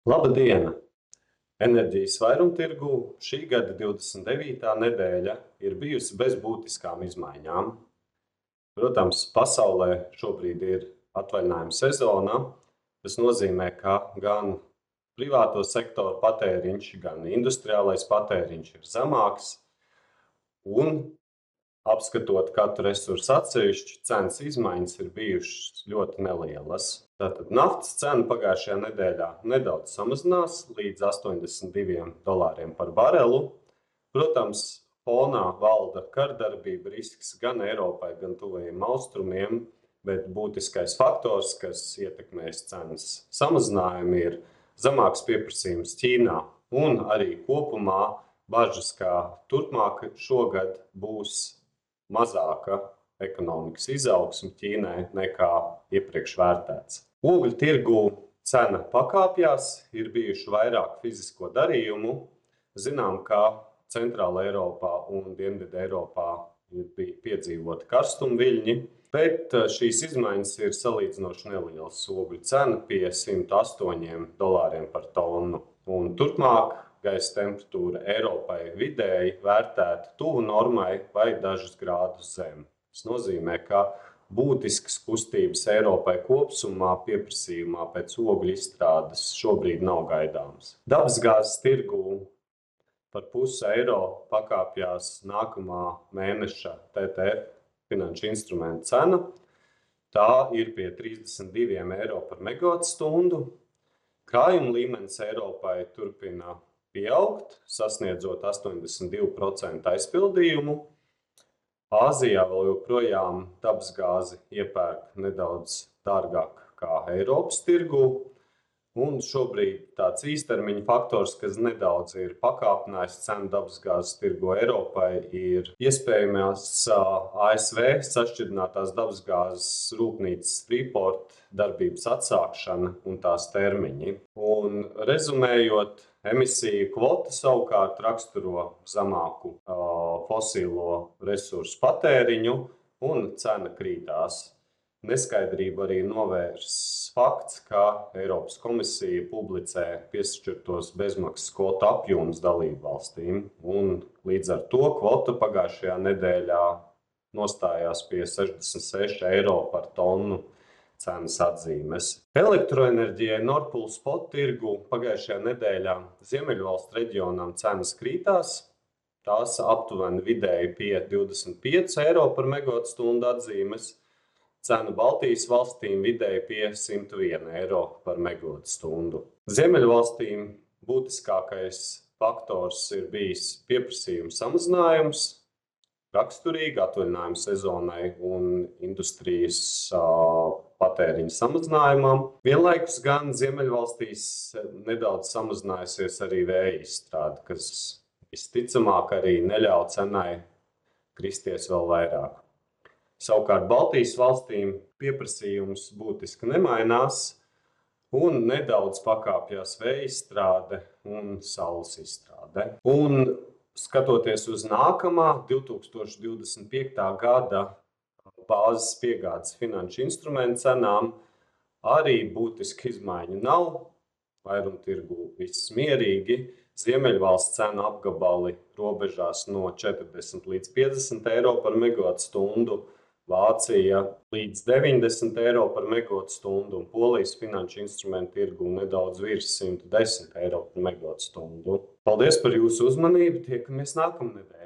Labdiena! Enerģijas vairumtirgū šī gada 29. nedēļa ir bijusi bez būtiskām izmaiņām. Protams, pasaulē šobrīd ir atvaļinājuma sezona. Tas nozīmē, ka gan privāto sektoru patēriņš, gan industriālais patēriņš ir zemāks, un apskatot katru resursu atsevišķi, cenas izmaiņas ir bijušas ļoti nelielas. Tātad naftas cena pagājušajā nedēļā nedaudz samazinās līdz $82 par barelu. Protams, fonā valda kardarbība risks gan Eiropai, gan tuvajiem austrumiem, bet būtiskais faktors, kas ietekmēs cenas samazinājumu, ir zemāks pieprasījums Ķīnā. Un arī kopumā bažas, ka turpmāk šogad būs mazāka ekonomikas izaugsme Ķīnai nekā iepriekš vērtēts. Ogļu tirgū cena pakāpjās, ir bijuši vairāk fizisko darījumu. Zinām, ka Centrāla Eiropā un Dienvidu Eiropā bija piedzīvoti karstumviļņi, bet šīs izmaiņas ir salīdzinoši nelielas. Ogļu cena pie $108 par tonu. Un turpmāk gaisa temperatūra Eiropai vidēji vērtēta tuvu normai vai dažus grādus zem. Tas nozīmē, ka būtiskas kustības Eiropai kopsumā pieprasījumā pēc ogļu izstrādes šobrīd nav gaidāmas. Dabasgāzes tirgū par €1 pakāpjās nākamā mēneša TTF finanšu instrumentu cena. Tā ir pie €32 par megavatstundu. Krājuma līmenis Eiropai turpina pieaugt, sasniedzot 82% aizpildījumu. Āzijā vēl joprojām dabasgāzi iepērk nedaudz dārgāk kā Eiropas tirgū. Un šobrīd tāds īstermiņa faktors, kas nedaudz ir pakāpinājis cenu dabasgāzes tirgu Eiropai, ir iespējamās ASV sašķidrinātās dabasgāzes rūpnīcas Freeport darbības atsākšana un tās termiņi. Un rezumējot, emisiju kvota savukārt raksturo zemāku fosīlo resursu patēriņu un cena krītās. Neskaidrību arī novērs fakts, ka Eiropas komisija publicē piešķirtos bezmaksas kvotu apjomus dalībvalstīm, un līdz ar to kvota pagājušajā nedēļā nostājās pie €66 par tonu cenas atzīmes. Elektroenerģijai Nord Pool spot tirgu pagājušajā nedēļā Ziemeļvalstu reģionām cenas krītās. Tās aptuveni vidēji pie €25 par megavatstundu atzīmes. Cena Baltijas valstīm vidēji pie €101 par megavatstundu. Ziemeļvalstīm būtiskākais faktors ir bijis pieprasījuma samazinājums, raksturīgi atvaļinājuma sezonai un industrijas patēriņa samazinājumam. Vienlaikus gan Ziemeļvalstīs nedaudz samazinājusies arī vēja izstrāde, kas visticamāk arī neļauj cenai kristies vēl vairāk. Savukārt Baltijas valstīm pieprasījums būtiski nemainās un nedaudz pakāpjās vēja izstrāde un saules izstrāde. Un skatoties uz nākamā 2025. gada bāzes piegādes finanšu instrumentu cenām, arī būtiski izmaiņu nav. Vairumtirgū viss mierīgi. Ziemeļvalsts cenu apgabali robežās no 40 līdz €50 par megavatstundu, Vācija līdz €90 par megavatstundu un Polijas finanšu instrumentu tirgū nedaudz virs €110 par megavatstundu. Paldies par jūsu uzmanību, tiekamies nākamnedēļ!